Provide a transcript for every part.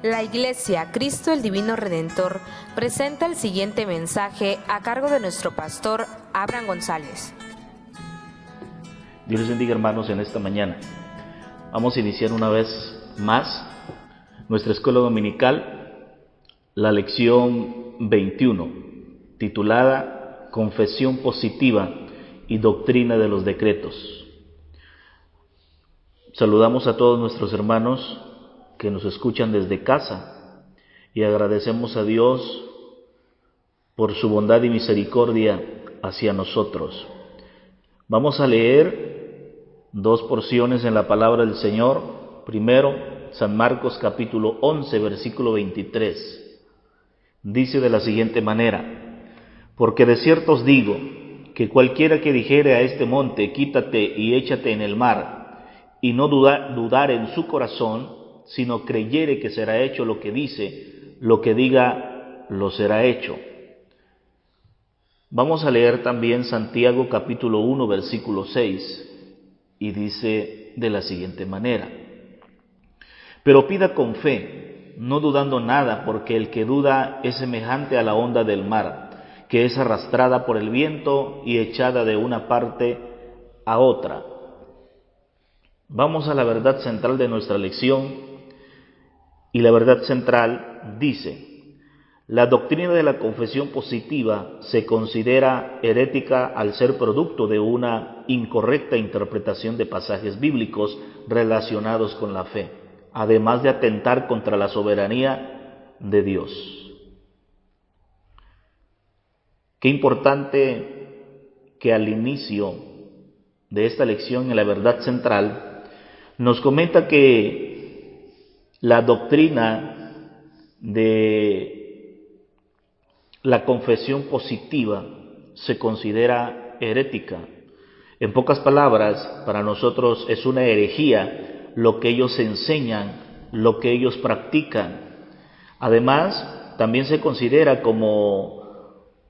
La Iglesia Cristo el Divino Redentor presenta el siguiente mensaje a cargo de nuestro pastor Abraham González. Dios les bendiga, hermanos, en esta mañana. Vamos a iniciar una vez más nuestra escuela dominical, la lección 21, titulada Confesión Positiva y Doctrina de los Decretos. Saludamos a todos nuestros hermanos que nos escuchan desde casa y agradecemos a Dios por su bondad y misericordia hacia nosotros. Vamos a leer dos porciones en la palabra del Señor. Primero, San Marcos capítulo 11, versículo 23. Dice de la siguiente manera: porque de cierto os digo, que cualquiera que dijere a este monte, quítate y échate en el mar, y no dudar en su corazón, sino creyere que será hecho lo que dice, lo que diga lo será hecho. Vamos a leer también Santiago capítulo 1, versículo 6, y dice de la siguiente manera: pero pida con fe, no dudando nada, porque el que duda es semejante a la onda del mar, que es arrastrada por el viento y echada de una parte a otra. Vamos a la verdad central de nuestra lección, y la verdad central dice: la doctrina de la confesión positiva se considera herética al ser producto de una incorrecta interpretación de pasajes bíblicos relacionados con la fe, además de atentar contra la soberanía de Dios. Qué importante que al inicio de esta lección, en la verdad central, nos comenta que la doctrina de la confesión positiva se considera herética. En pocas palabras, para nosotros es una herejía lo que ellos enseñan, lo que ellos practican. Además, también se considera como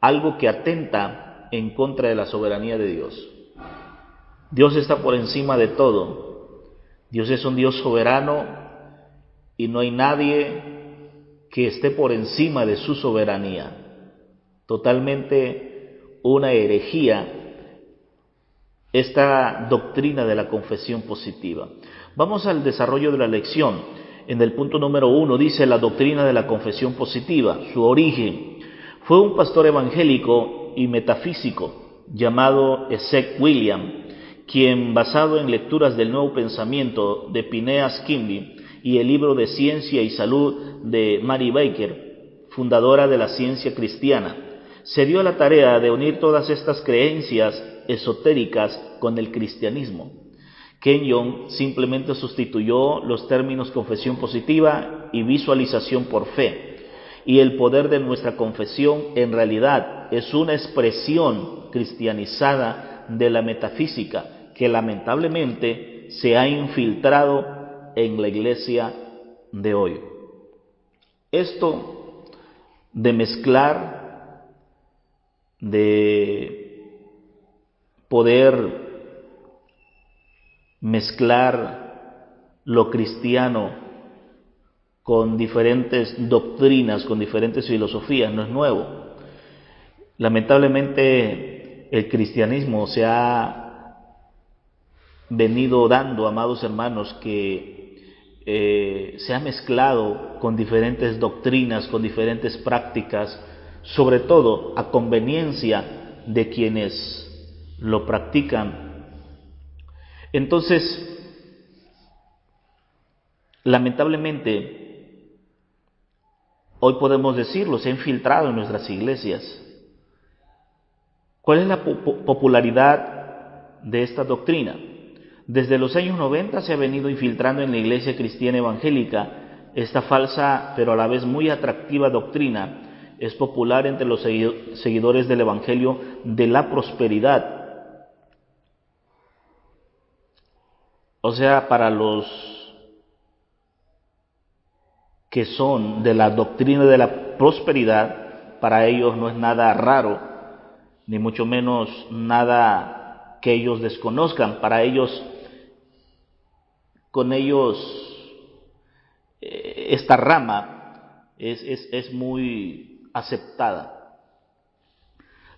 algo que atenta en contra de la soberanía de Dios. Dios está por encima de todo. Dios es un Dios soberano y no hay nadie que esté por encima de su soberanía. Totalmente una herejía esta doctrina de la confesión positiva. Vamos al desarrollo de la lección. En el punto número 1 dice la doctrina de la confesión positiva. Su origen fue un pastor evangélico y metafísico llamado Esek William, quien, basado en lecturas del Nuevo Pensamiento de Phineas Quimby y el libro de Ciencia y Salud de Mary Baker, fundadora de la ciencia cristiana, se dio a la tarea de unir todas estas creencias esotéricas con el cristianismo. Kenyon simplemente sustituyó los términos confesión positiva y visualización por fe, y el poder de nuestra confesión en realidad es una expresión cristianizada de la metafísica que lamentablemente se ha infiltrado en la iglesia de hoy. Esto de mezclar, de poder mezclar lo cristiano con diferentes doctrinas, con diferentes filosofías, no es nuevo. Lamentablemente el cristianismo se ha venido dando, amados hermanos, que se ha mezclado con diferentes doctrinas, con diferentes prácticas, sobre todo a conveniencia de quienes lo practican. Entonces, lamentablemente, hoy podemos decirlo, se ha infiltrado en nuestras iglesias. ¿Cuál es la popularidad de esta doctrina? Desde los años 90 se ha venido infiltrando en la iglesia cristiana evangélica esta falsa, pero a la vez muy atractiva doctrina. Es popular entre los seguidores del evangelio de la prosperidad. O sea, para los que son de la doctrina de la prosperidad, para ellos no es nada raro, ni mucho menos nada que ellos desconozcan. Para ellos, con ellos esta rama es muy aceptada.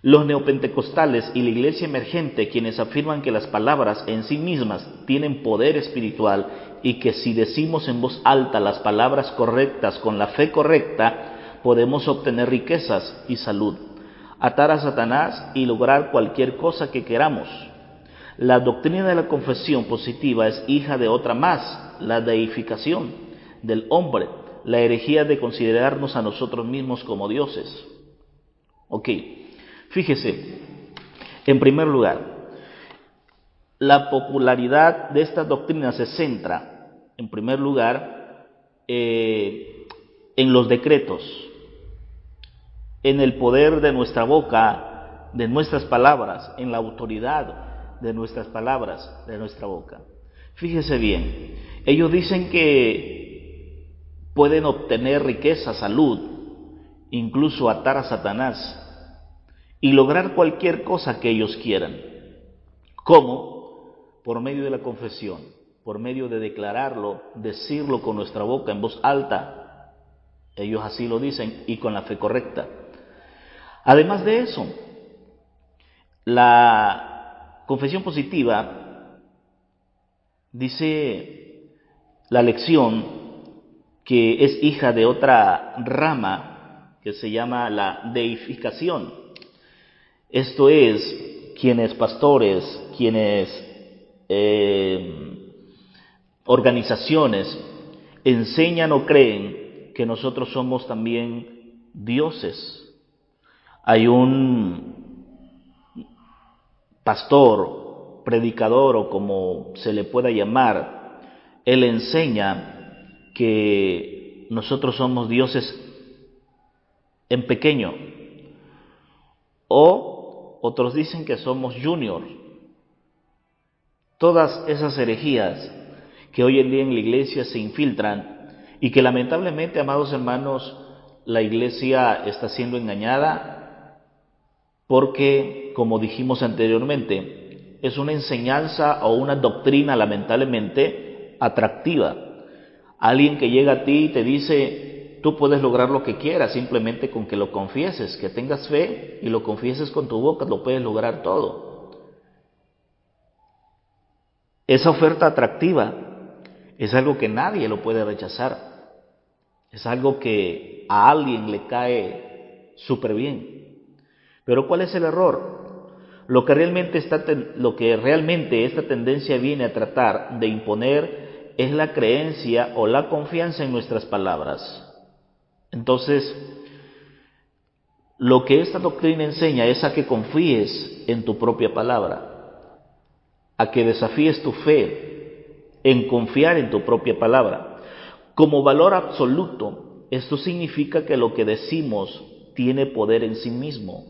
Los neopentecostales y la iglesia emergente, quienes afirman que las palabras en sí mismas tienen poder espiritual y que si decimos en voz alta las palabras correctas con la fe correcta, podemos obtener riquezas y salud, atar a Satanás y lograr cualquier cosa que queramos. La doctrina de la confesión positiva es hija de otra más, la deificación del hombre, la herejía de considerarnos a nosotros mismos como dioses. Ok. Fíjese, en primer lugar, la popularidad de esta doctrina se centra, en primer lugar, en los decretos, en el poder de nuestra boca, de nuestras palabras, en la autoridad de nuestras palabras, de nuestra boca. Fíjese bien, ellos dicen que pueden obtener riqueza, salud, incluso atar a Satanás y lograr cualquier cosa que ellos quieran. ¿Cómo? Por medio de la confesión, por medio de declararlo, decirlo con nuestra boca en voz alta. Ellos así lo dicen, y con la fe correcta. Además de eso, la confesión positiva dice la lección que es hija de otra rama que se llama la deificación. Esto es, quienes pastores, quienes organizaciones enseñan o creen que nosotros somos también dioses. Hay un pastor, predicador o como se le pueda llamar, él enseña que nosotros somos dioses en pequeño, o otros dicen que somos junior. Todas esas herejías que hoy en día en la iglesia se infiltran y que lamentablemente, amados hermanos, la iglesia está siendo engañada porque, como dijimos anteriormente, es una enseñanza o una doctrina lamentablemente atractiva. Alguien que llega a ti y te dice: tú puedes lograr lo que quieras simplemente con que lo confieses, que tengas fe y lo confieses con tu boca, lo puedes lograr todo. Esa oferta atractiva es algo que nadie lo puede rechazar. Es algo que a alguien le cae súper bien. Pero ¿cuál es el error? Lo que realmente esta tendencia viene a tratar de imponer es la creencia o la confianza en nuestras palabras. Entonces, lo que esta doctrina enseña es a que confíes en tu propia palabra, a que desafíes tu fe en confiar en tu propia palabra. Como valor absoluto, esto significa que lo que decimos tiene poder en sí mismo,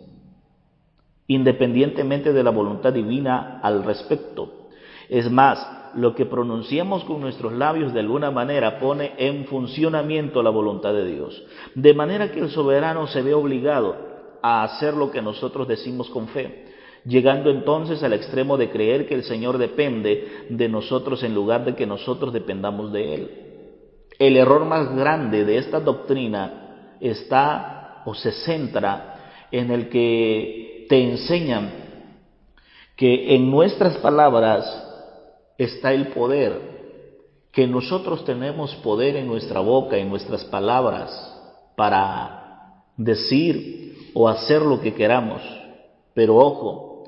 independientemente de la voluntad divina al respecto. Es más, lo que pronunciamos con nuestros labios de alguna manera pone en funcionamiento la voluntad de Dios, de manera que el soberano se ve obligado a hacer lo que nosotros decimos con fe, llegando entonces al extremo de creer que el Señor depende de nosotros en lugar de que nosotros dependamos de Él. El error más grande de esta doctrina está o se centra en el que te enseñan que en nuestras palabras está el poder, que nosotros tenemos poder en nuestra boca, en nuestras palabras, para decir o hacer lo que queramos. Pero ojo,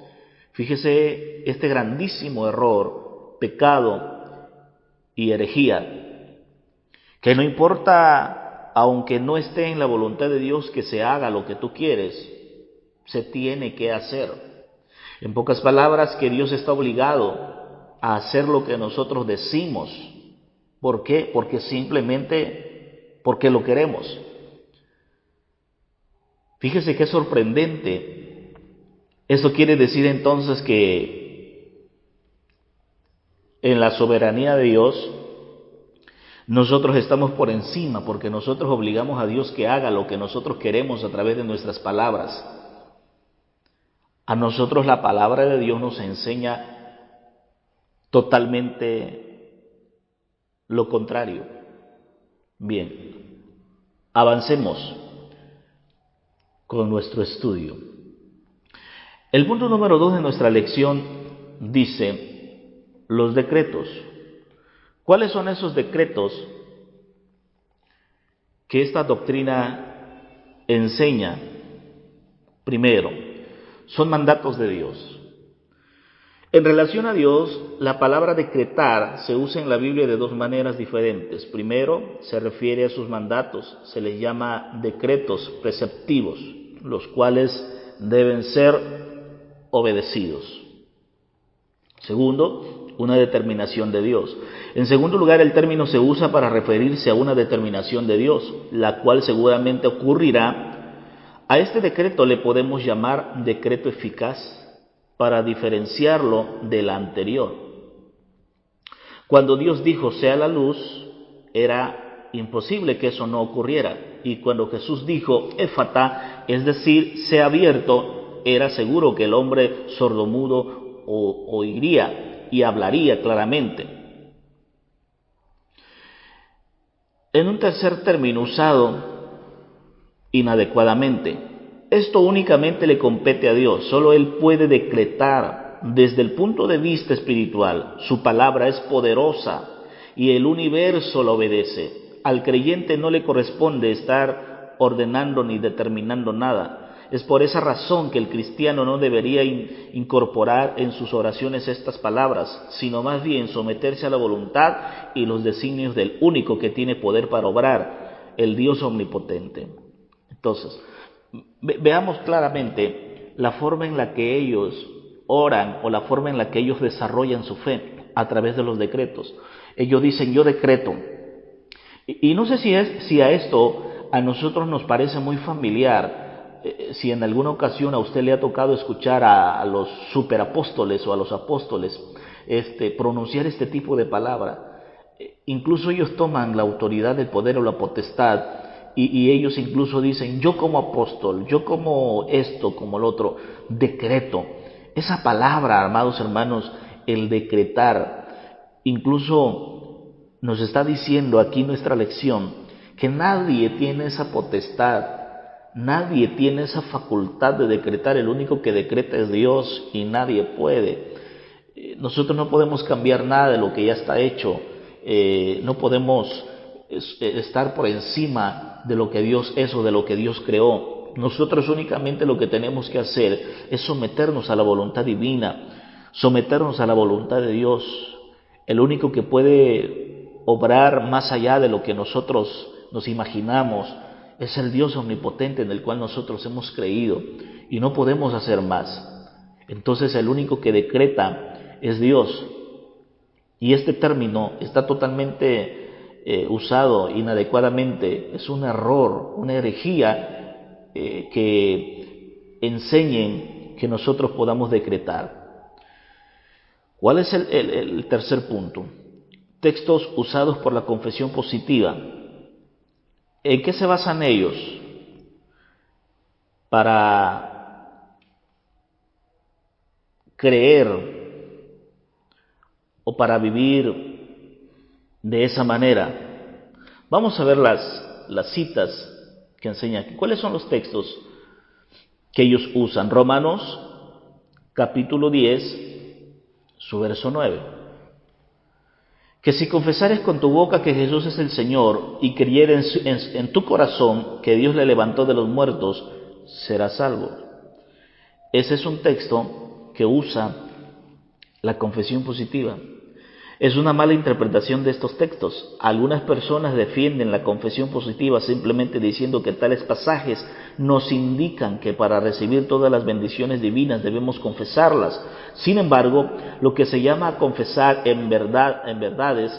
fíjese este grandísimo error, pecado y herejía, que no importa, aunque no esté en la voluntad de Dios que se haga lo que tú quieres, se tiene que hacer. En pocas palabras, que Dios está obligado a hacer lo que nosotros decimos. ¿Por qué? Porque simplemente porque lo queremos. Fíjese qué sorprendente. Eso quiere decir entonces que en la soberanía de Dios nosotros estamos por encima, porque nosotros obligamos a Dios que haga lo que nosotros queremos a través de nuestras palabras. A nosotros la palabra de Dios nos enseña totalmente lo contrario. Bien, Avancemos con nuestro estudio. El punto número 2 de nuestra lección dice: los decretos. ¿Cuáles son esos decretos que esta doctrina enseña? Primero, son mandatos de Dios. En relación a Dios, la palabra decretar se usa en la Biblia de dos maneras diferentes. Primero, se refiere a sus mandatos, se les llama decretos preceptivos, los cuales deben ser obedecidos. Segundo, una determinación de Dios. En segundo lugar, el término se usa para referirse a una determinación de Dios, la cual seguramente ocurrirá. A este decreto le podemos llamar decreto eficaz, para diferenciarlo del anterior. Cuando Dios dijo sea la luz, era imposible que eso no ocurriera. Y cuando Jesús dijo éfata, es decir, sea abierto, era seguro que el hombre sordomudo oiría y hablaría claramente. En un tercer término usado inadecuadamente, esto únicamente le compete a Dios, solo Él puede decretar. Desde el punto de vista espiritual, su palabra es poderosa y el universo la obedece. Al creyente no le corresponde estar ordenando ni determinando nada. Es por esa razón que el cristiano no debería incorporar en sus oraciones estas palabras, sino más bien someterse a la voluntad y los designios del único que tiene poder para obrar, el Dios omnipotente. Entonces, veamos claramente la forma en la que ellos oran o la forma en la que ellos desarrollan su fe a través de los decretos. Ellos dicen: yo decreto. Y no sé si a esto a nosotros nos parece muy familiar, si en alguna ocasión a usted le ha tocado escuchar a los superapóstoles o a los apóstoles pronunciar este tipo de palabra. Incluso ellos toman la autoridad, el poder o la potestad. Y ellos incluso dicen: yo como apóstol, yo como esto, como lo otro, decreto. Esa palabra, amados hermanos, el decretar, incluso nos está diciendo aquí nuestra lección que nadie tiene esa potestad, nadie tiene esa facultad de decretar. El único que decreta es Dios y nadie puede. Nosotros no podemos cambiar nada de lo que ya está hecho, no podemos estar por encima de lo que Dios es o de lo que Dios creó. Nosotros únicamente lo que tenemos que hacer es someternos a la voluntad divina, someternos a la voluntad de Dios. El único que puede obrar más allá de lo que nosotros nos imaginamos es el Dios omnipotente en el cual nosotros hemos creído y no podemos hacer más. Entonces el único que decreta es Dios. Y este término está totalmente usado inadecuadamente. Es un error, una herejía que enseñen que nosotros podamos decretar. ¿Cuál es el tercer punto? Textos usados por la confesión positiva. ¿En qué se basan ellos para creer o para vivir de esa manera? Vamos a ver las citas que enseña aquí. ¿Cuáles son los textos que ellos usan? Romanos capítulo 10, su verso 9. Que si confesares con tu boca que Jesús es el Señor y creyeres en tu corazón que Dios le levantó de los muertos, serás salvo. Ese es un texto que usa la confesión positiva. Es una mala interpretación de estos textos. Algunas personas defienden la confesión positiva simplemente diciendo que tales pasajes nos indican que para recibir todas las bendiciones divinas debemos confesarlas. Sin embargo, lo que se llama confesar en verdades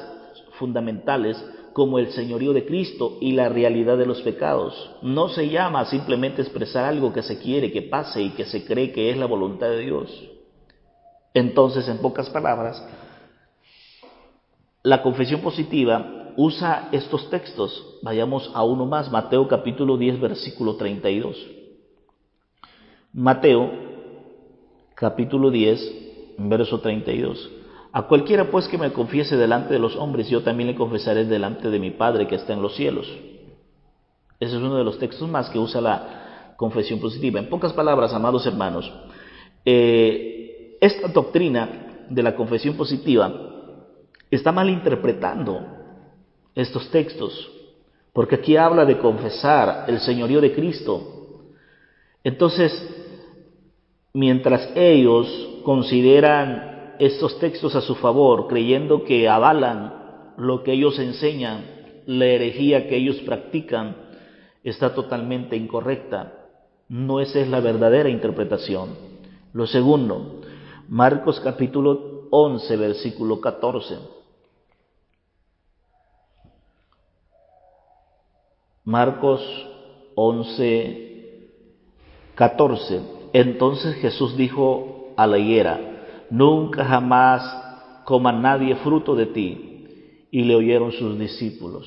fundamentales como el señorío de Cristo y la realidad de los pecados, no se llama simplemente expresar algo que se quiere que pase y que se cree que es la voluntad de Dios. Entonces, en pocas palabras, la confesión positiva usa estos textos. Vayamos a uno más, Mateo capítulo 10, versículo 32. Mateo capítulo 10, verso 32. A cualquiera pues que me confiese delante de los hombres, yo también le confesaré delante de mi Padre que está en los cielos. Ese es uno de los textos más que usa la confesión positiva. En pocas palabras, amados hermanos, esta doctrina de la confesión positiva está malinterpretando estos textos, porque aquí habla de confesar el señorío de Cristo. Entonces, mientras ellos consideran estos textos a su favor, creyendo que avalan lo que ellos enseñan, la herejía que ellos practican está totalmente incorrecta. No esa es la verdadera interpretación. Lo segundo, Marcos capítulo 11, versículo 14. Marcos 11, 14. Entonces Jesús dijo a la higuera: nunca jamás coma nadie fruto de ti. Y le oyeron sus discípulos.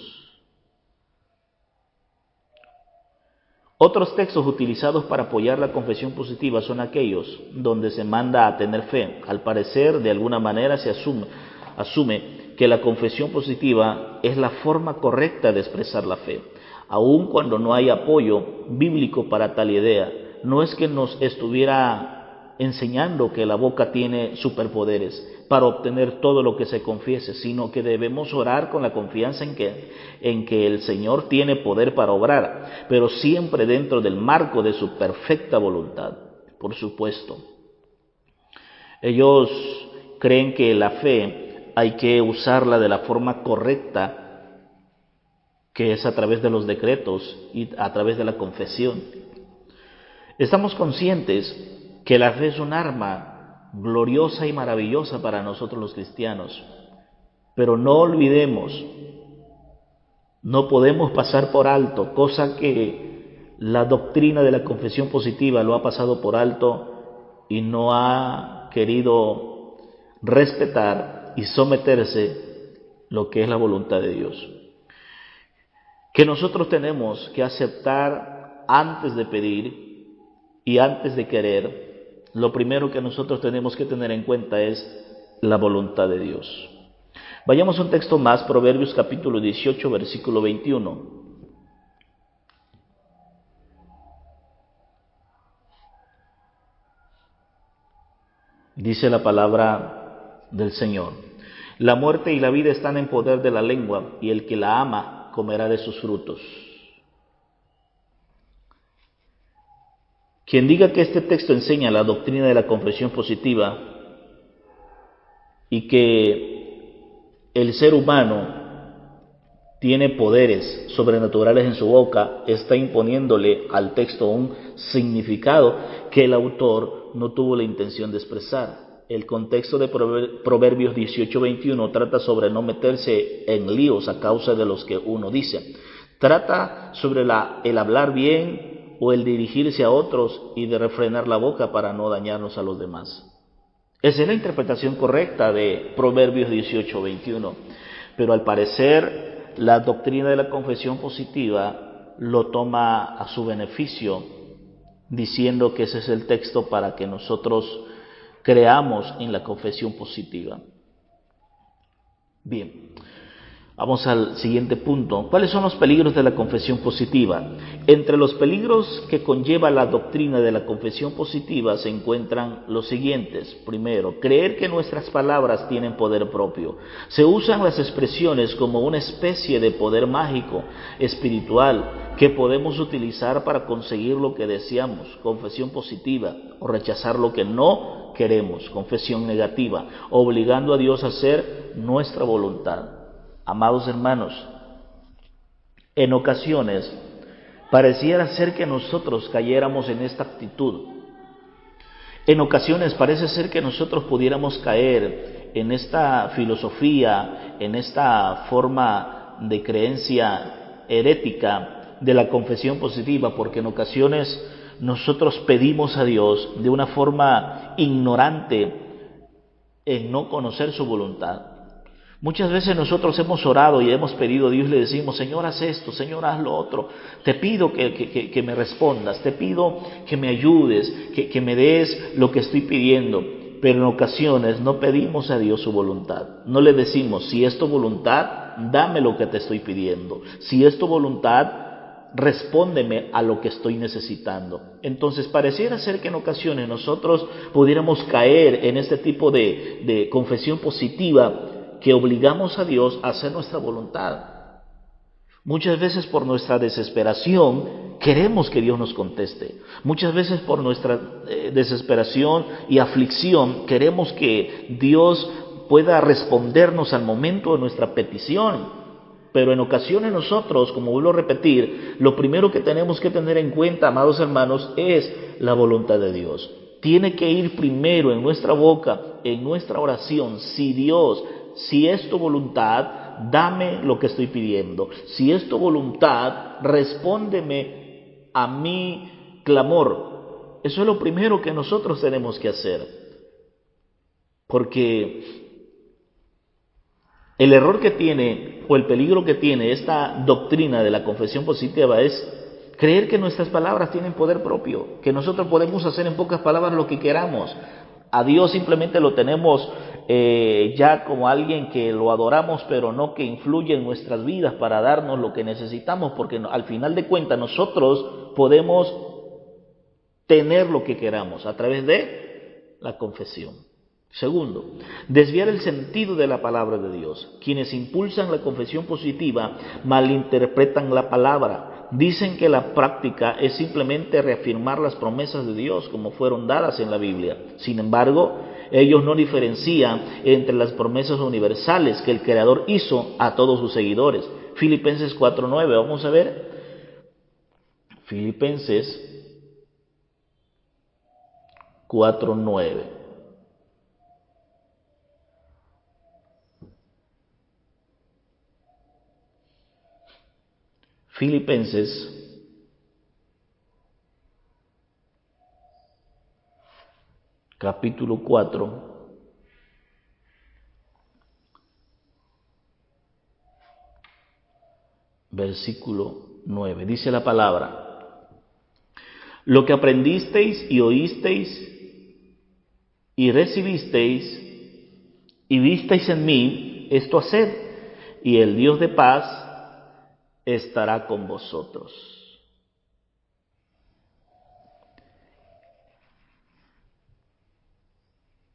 Otros textos utilizados para apoyar la confesión positiva son aquellos donde se manda a tener fe. Al parecer, de alguna manera se asume que la confesión positiva es la forma correcta de expresar la fe, aun cuando no hay apoyo bíblico para tal idea. No es que nos estuviera enseñando que la boca tiene superpoderes para obtener todo lo que se confiese, sino que debemos orar con la confianza en que el Señor tiene poder para obrar, pero siempre dentro del marco de su perfecta voluntad, por supuesto. Ellos creen que la fe hay que usarla de la forma correcta, que es a través de los decretos y a través de la confesión. Estamos conscientes que la fe es un arma gloriosa y maravillosa para nosotros los cristianos, pero no olvidemos, no podemos pasar por alto, cosa que la doctrina de la confesión positiva lo ha pasado por alto y no ha querido respetar y someterse lo que es la voluntad de Dios. Que nosotros tenemos que aceptar antes de pedir y antes de querer. Lo primero que nosotros tenemos que tener en cuenta es la voluntad de Dios. Vayamos a un texto más, Proverbios capítulo 18, versículo 21. Dice la palabra del Señor: la muerte y la vida están en poder de la lengua, y el que la ama comerá de sus frutos. Quien diga que este texto enseña la doctrina de la confesión positiva y que el ser humano tiene poderes sobrenaturales en su boca, está imponiéndole al texto un significado que el autor no tuvo la intención de expresar. El contexto de Proverbios 18:21 trata sobre no meterse en líos a causa de los que uno dice. Trata sobre el hablar bien o el dirigirse a otros y de refrenar la boca para no dañarnos a los demás. Esa es la interpretación correcta de Proverbios 18:21. Pero al parecer la doctrina de la confesión positiva lo toma a su beneficio, diciendo que ese es el texto para que nosotros creamos en la confesión positiva. Bien, vamos al siguiente punto. ¿Cuáles son los peligros de la confesión positiva? Entre los peligros que conlleva la doctrina de la confesión positiva se encuentran los siguientes. Primero, creer que nuestras palabras tienen poder propio. Se usan las expresiones como una especie de poder mágico, espiritual, que podemos utilizar para conseguir lo que deseamos, confesión positiva, o rechazar lo que no queremos, confesión negativa, obligando a Dios a hacer nuestra voluntad. Amados hermanos, en ocasiones pareciera ser que nosotros cayéramos en esta actitud. En ocasiones parece ser que nosotros pudiéramos caer en esta filosofía, en esta forma de creencia herética de la confesión positiva, porque en ocasiones nosotros pedimos a Dios de una forma ignorante en no conocer su voluntad. Muchas veces nosotros hemos orado y hemos pedido a Dios, le decimos: Señor, haz esto, Señor, haz lo otro, te pido que me respondas, te pido que me ayudes, que me des lo que estoy pidiendo. Pero en ocasiones no pedimos a Dios su voluntad, no le decimos: si es tu voluntad, dame lo que te estoy pidiendo, si es tu voluntad, respóndeme a lo que estoy necesitando. Entonces, pareciera ser que en ocasiones nosotros pudiéramos caer en este tipo de confesión positiva que obligamos a Dios a hacer nuestra voluntad. Muchas veces por nuestra desesperación queremos que Dios nos conteste. Muchas veces por nuestra desesperación y aflicción queremos que Dios pueda respondernos al momento de nuestra petición. Pero en ocasiones nosotros, como vuelvo a repetir, lo primero que tenemos que tener en cuenta, amados hermanos, es la voluntad de Dios. Tiene que ir primero en nuestra boca, en nuestra oración. Si Dios, si es tu voluntad, dame lo que estoy pidiendo. Si es tu voluntad, respóndeme a mi clamor. Eso es lo primero que nosotros tenemos que hacer. Porque el error que tiene o el peligro que tiene esta doctrina de la confesión positiva es creer que nuestras palabras tienen poder propio, que nosotros podemos hacer en pocas palabras lo que queramos. A Dios simplemente lo tenemos ya como alguien que lo adoramos, pero no que influye en nuestras vidas para darnos lo que necesitamos, porque al final de cuentas nosotros podemos tener lo que queramos a través de la confesión. Segundo, desviar el sentido de la palabra de Dios. Quienes impulsan la confesión positiva malinterpretan la palabra. Dicen que la práctica es simplemente reafirmar las promesas de Dios como fueron dadas en la Biblia. Sin embargo, ellos no diferencian entre las promesas universales que el Creador hizo a todos sus seguidores. Filipenses 4:9, vamos a ver. Filipenses 4:9. Filipenses capítulo 4, versículo 9. Dice la palabra: lo que aprendisteis y oísteis y recibisteis y visteis en mí, esto haced, y el Dios de paz estará con vosotros.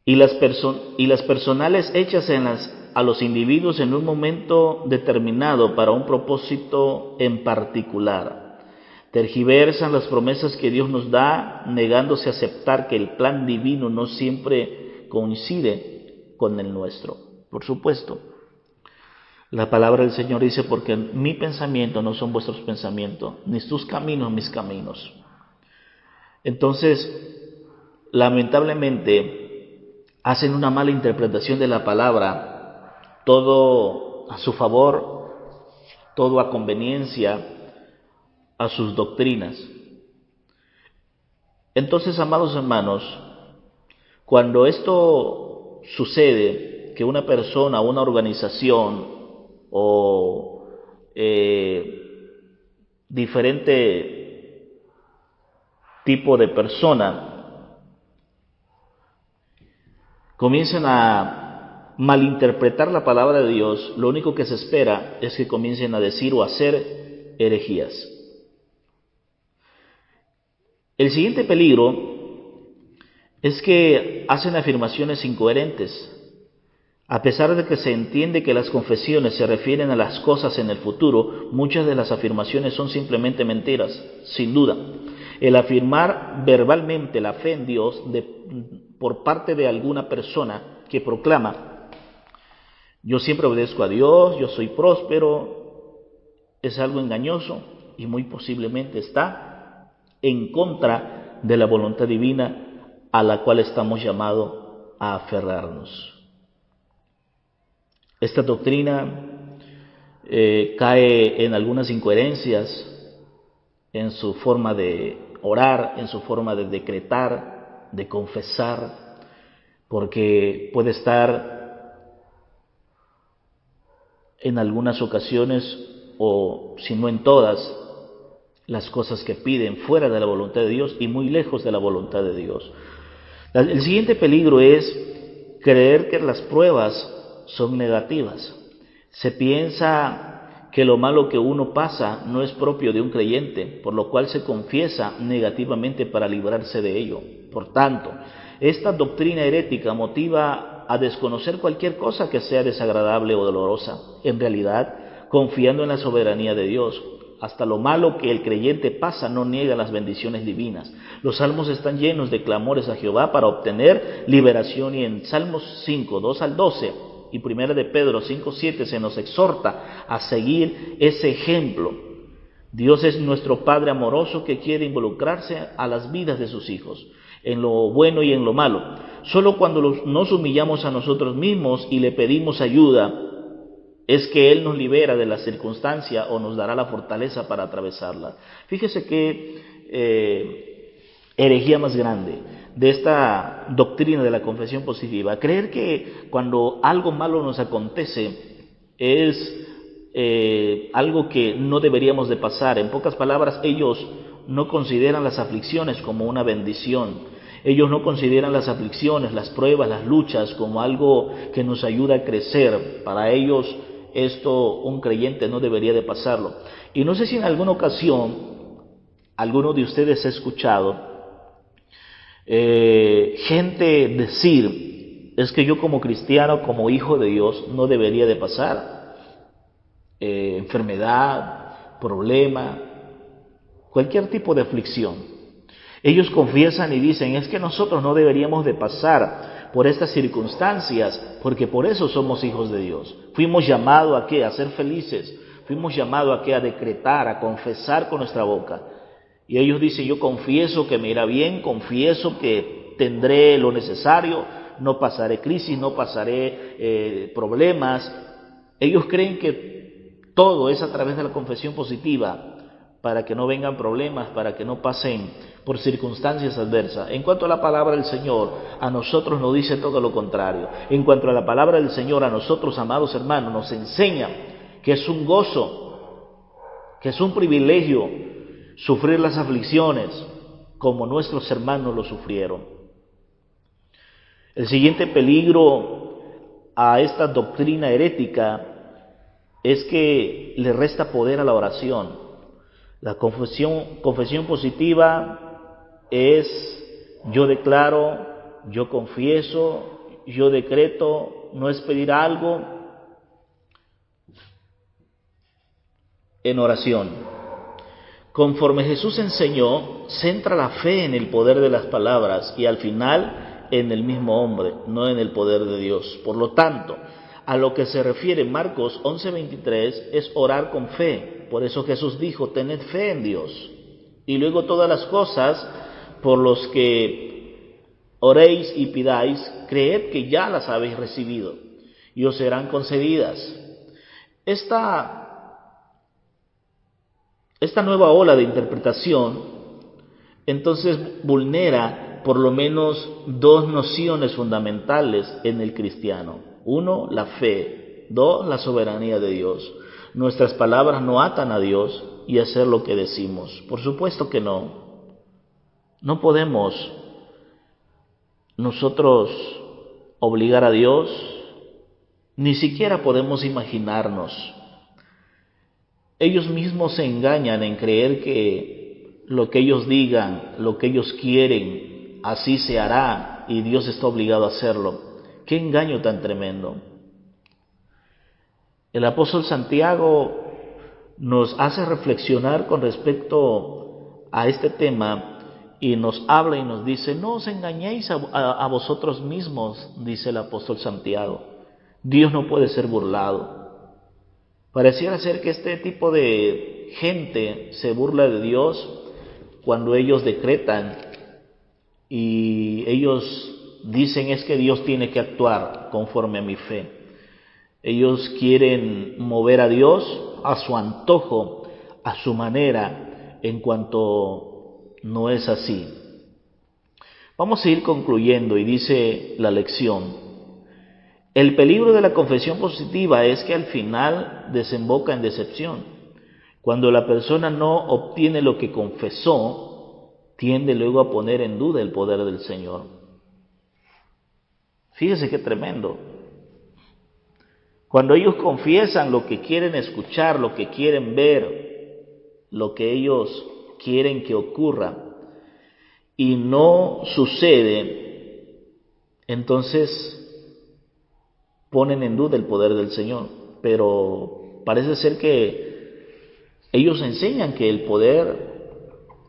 Y las personales hechas a los individuos en un momento determinado para un propósito en particular. Tergiversan las promesas que Dios nos da, negándose a aceptar que el plan divino no siempre coincide con el nuestro. Por supuesto, la palabra del Señor dice: porque mi pensamiento no son vuestros pensamientos, ni tus caminos mis caminos. Entonces, lamentablemente, hacen una mala interpretación de la palabra, todo a su favor, todo a conveniencia, a sus doctrinas. Entonces, amados hermanos, cuando esto sucede, que una persona, una organización o diferente tipo de persona comiencen a malinterpretar la palabra de Dios, lo único que se espera es que comiencen a decir o hacer herejías. El siguiente peligro es que hacen afirmaciones incoherentes. A pesar de que se entiende que las confesiones se refieren a las cosas en el futuro, muchas de las afirmaciones son simplemente mentiras, sin duda. El afirmar verbalmente la fe en Dios por parte de alguna persona que proclama: yo siempre obedezco a Dios, yo soy próspero, es algo engañoso y muy posiblemente está en contra de la voluntad divina a la cual estamos llamados a aferrarnos. Esta doctrina cae en algunas incoherencias en su forma de orar, en su forma de decretar, de confesar, porque puede estar en algunas ocasiones, o si no en todas, las cosas que piden fuera de la voluntad de Dios y muy lejos de la voluntad de Dios. El siguiente peligro es creer que las pruebas son negativas. Se piensa que lo malo que uno pasa no es propio de un creyente, por lo cual se confiesa negativamente para librarse de ello. Por tanto, esta doctrina herética motiva a desconocer cualquier cosa que sea desagradable o dolorosa, en realidad confiando en la soberanía de Dios. Hasta lo malo que el creyente pasa no niega las bendiciones divinas. Los salmos están llenos de clamores a Jehová para obtener liberación, y en Salmos 5, 2 al 12 y 1 de Pedro 5, 7 se nos exhorta a seguir ese ejemplo. Dios es nuestro Padre amoroso que quiere involucrarse a las vidas de sus hijos, en lo bueno y en lo malo. Solo cuando nos humillamos a nosotros mismos y le pedimos ayuda, es que Él nos libera de la circunstancia o nos dará la fortaleza para atravesarla. Fíjese qué herejía más grande de esta doctrina de la confesión positiva. Creer que cuando algo malo nos acontece es algo que no deberíamos de pasar. En pocas palabras, ellos no consideran las aflicciones como una bendición. Ellos no consideran las aflicciones, las pruebas, las luchas como algo que nos ayuda a crecer. Para ellos esto un creyente no debería de pasarlo. Y no sé si en alguna ocasión alguno de ustedes ha escuchado gente decir: es que yo como cristiano, como hijo de Dios, no debería de pasar enfermedad, problema, cualquier tipo de aflicción. Ellos confiesan y dicen: es que nosotros no deberíamos de pasar por estas circunstancias, porque por eso somos hijos de Dios. Fuimos llamados ¿a qué? A ser felices. Fuimos llamados ¿a qué? A decretar, a confesar con nuestra boca. Y ellos dicen: yo confieso que me irá bien, confieso que tendré lo necesario, no pasaré crisis, no pasaré problemas. Ellos creen que todo es a través de la confesión positiva, para que no vengan problemas, para que no pasen por circunstancias adversas. En cuanto a la palabra del Señor, a nosotros nos dice todo lo contrario. En cuanto a la palabra del Señor, a nosotros, amados hermanos, nos enseña que es un gozo, que es un privilegio sufrir las aflicciones como nuestros hermanos lo sufrieron. El siguiente peligro a esta doctrina herética es que le resta poder a la oración. La confesión positiva es: yo declaro, yo confieso, yo decreto. No es pedir algo en oración. Conforme Jesús enseñó, centra la fe en el poder de las palabras y al final en el mismo hombre, no en el poder de Dios. Por lo tanto, a lo que se refiere Marcos 11:23 es orar con fe. Por eso Jesús dijo: tened fe en Dios. Y luego todas las cosas por los que oréis y pidáis, creed que ya las habéis recibido y os serán concedidas. Esta nueva ola de interpretación entonces vulnera por lo menos dos nociones fundamentales en el cristiano. Uno, la fe. Dos, la soberanía de Dios. Nuestras palabras no atan a Dios y hacer lo que decimos. Por supuesto que no. No podemos nosotros obligar a Dios, ni siquiera podemos imaginarnos. Ellos mismos se engañan en creer que lo que ellos digan, lo que ellos quieren, así se hará y Dios está obligado a hacerlo. ¡Qué engaño tan tremendo! El apóstol Santiago nos hace reflexionar con respecto a este tema y nos habla y nos dice: no os engañéis a vosotros mismos, dice el apóstol Santiago. Dios no puede ser burlado. Pareciera ser que este tipo de gente se burla de Dios cuando ellos decretan y ellos dicen: es que Dios tiene que actuar conforme a mi fe. Ellos quieren mover a Dios a su antojo, a su manera, en cuanto no es así. Vamos a ir concluyendo y dice la lección: el peligro de la confesión positiva es que al final desemboca en decepción. Cuando la persona no obtiene lo que confesó, tiende luego a poner en duda el poder del Señor. Fíjese qué tremendo. Cuando ellos confiesan lo que quieren escuchar, lo que quieren ver, lo que ellos quieren que ocurra, y no sucede, entonces ponen en duda el poder del Señor. Pero parece ser que ellos enseñan que el poder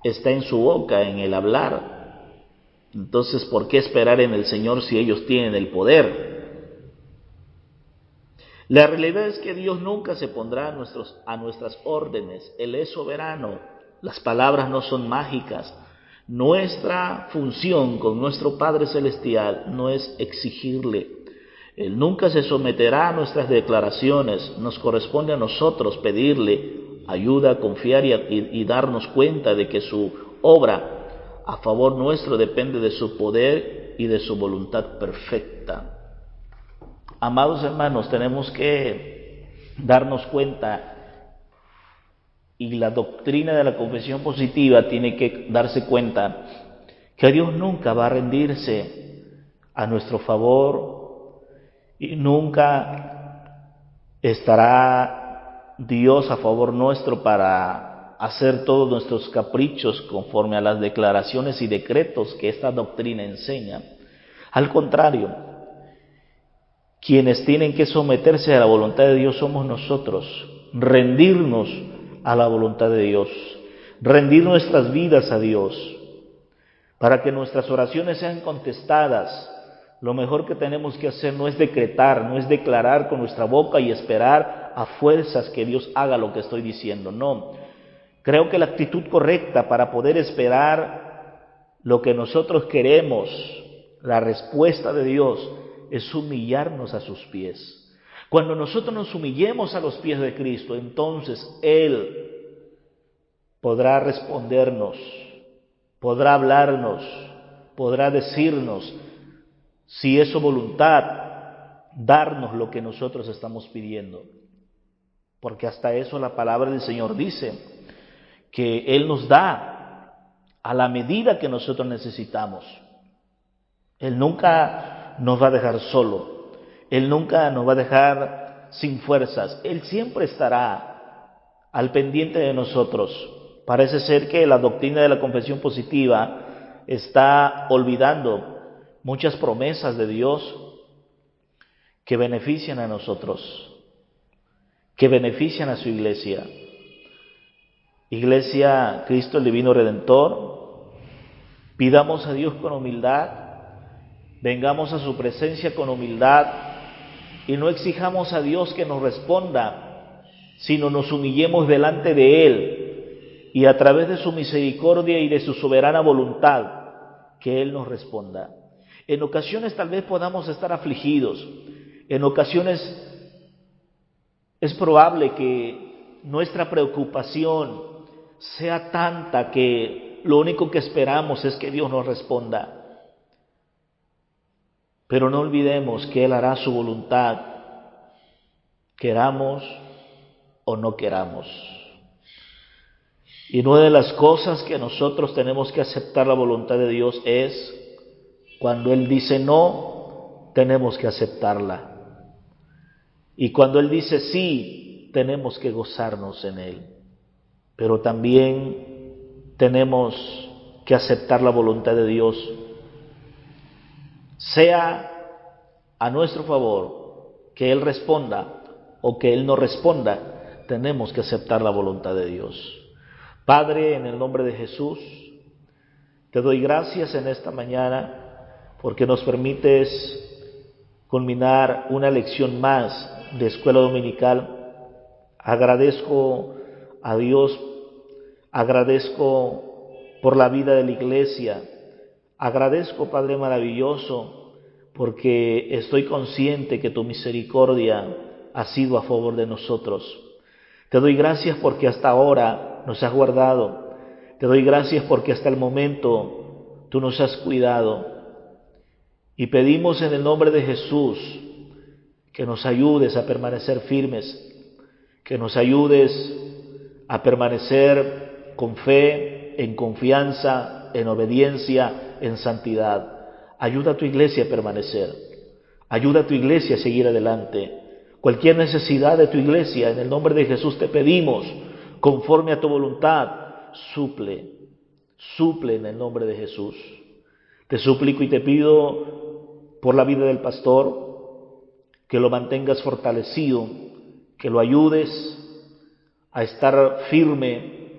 está en su boca, en el hablar. Entonces, ¿por qué esperar en el Señor si ellos tienen el poder? La realidad es que Dios nunca se pondrá a nuestras órdenes. Él es soberano. Las palabras no son mágicas. Nuestra función con nuestro Padre Celestial no es exigirle. Él nunca se someterá a nuestras declaraciones. Nos corresponde a nosotros pedirle ayuda, confiar y darnos cuenta de que su obra a favor nuestro depende de su poder y de su voluntad perfecta. Amados hermanos, tenemos que darnos cuenta, y la doctrina de la confesión positiva tiene que darse cuenta, que Dios nunca va a rendirse a nuestro favor y nunca estará Dios a favor nuestro para hacer todos nuestros caprichos conforme a las declaraciones y decretos que esta doctrina enseña. Al contrario, quienes tienen que someterse a la voluntad de Dios somos nosotros, rendirnos a la voluntad de Dios, rendir nuestras vidas a Dios, para que nuestras oraciones sean contestadas. Lo mejor que tenemos que hacer no es decretar, no es declarar con nuestra boca y esperar a fuerzas que Dios haga lo que estoy diciendo, no. Creo que la actitud correcta para poder esperar lo que nosotros queremos, la respuesta de Dios, es humillarnos a sus pies. Cuando nosotros nos humillemos a los pies de Cristo, entonces Él podrá respondernos, podrá hablarnos, podrá decirnos, si es su voluntad, darnos lo que nosotros estamos pidiendo. Porque hasta eso la palabra del Señor dice, que Él nos da a la medida que nosotros necesitamos. Él nunca nos va a dejar solo. Él nunca nos va a dejar sin fuerzas. Él siempre estará al pendiente de nosotros. Parece ser que la doctrina de la confesión positiva está olvidando muchas promesas de Dios que benefician a nosotros, que benefician a su iglesia. Iglesia, Cristo el Divino Redentor, pidamos a Dios con humildad, vengamos a su presencia con humildad, y no exijamos a Dios que nos responda, sino nos humillemos delante de Él y a través de su misericordia y de su soberana voluntad, que Él nos responda. En ocasiones tal vez podamos estar afligidos, en ocasiones es probable que nuestra preocupación sea tanta que lo único que esperamos es que Dios nos responda. Pero no olvidemos que Él hará su voluntad, queramos o no queramos. Y una de las cosas que nosotros tenemos que aceptar la voluntad de Dios es, cuando Él dice no, tenemos que aceptarla. Y cuando Él dice sí, tenemos que gozarnos en Él. Pero también tenemos que aceptar la voluntad de Dios, sea a nuestro favor, que Él responda o que Él no responda, tenemos que aceptar la voluntad de Dios. Padre, en el nombre de Jesús, te doy gracias en esta mañana porque nos permites culminar una lección más de escuela dominical. Agradezco a Dios, agradezco por la vida de la iglesia. Agradezco, Padre maravilloso, porque estoy consciente que tu misericordia ha sido a favor de nosotros. Te doy gracias porque hasta ahora nos has guardado. Te doy gracias porque hasta el momento tú nos has cuidado. Y pedimos en el nombre de Jesús que nos ayudes a permanecer firmes, que nos ayudes a permanecer con fe, en confianza, en obediencia, en santidad. Ayuda a tu iglesia a permanecer. Ayuda a tu iglesia a seguir adelante. Cualquier necesidad de tu iglesia, en el nombre de Jesús te pedimos, conforme a tu voluntad, suple en el nombre de Jesús. Te suplico y te pido por la vida del pastor, que lo mantengas fortalecido, que lo ayudes a estar firme,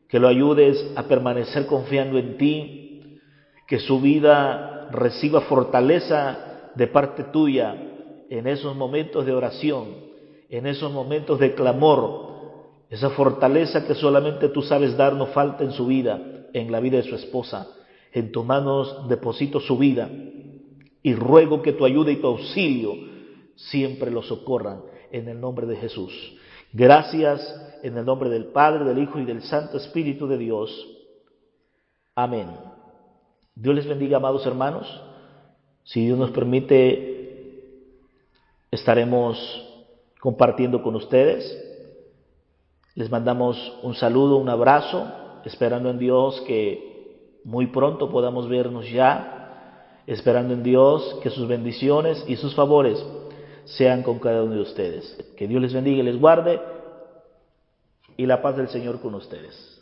que lo ayudes a permanecer confiando en ti, que su vida reciba fortaleza de parte tuya en esos momentos de oración, en esos momentos de clamor. Esa fortaleza que solamente tú sabes dar no falta en su vida, en la vida de su esposa. En tus manos deposito su vida y ruego que tu ayuda y tu auxilio siempre lo socorran en el nombre de Jesús. Gracias en el nombre del Padre, del Hijo y del Santo Espíritu de Dios. Amén. Dios les bendiga, amados hermanos. Si Dios nos permite, estaremos compartiendo con ustedes. Les mandamos un saludo, un abrazo, esperando en Dios que muy pronto podamos vernos ya, esperando en Dios que sus bendiciones y sus favores sean con cada uno de ustedes. Que Dios les bendiga y les guarde, y la paz del Señor con ustedes.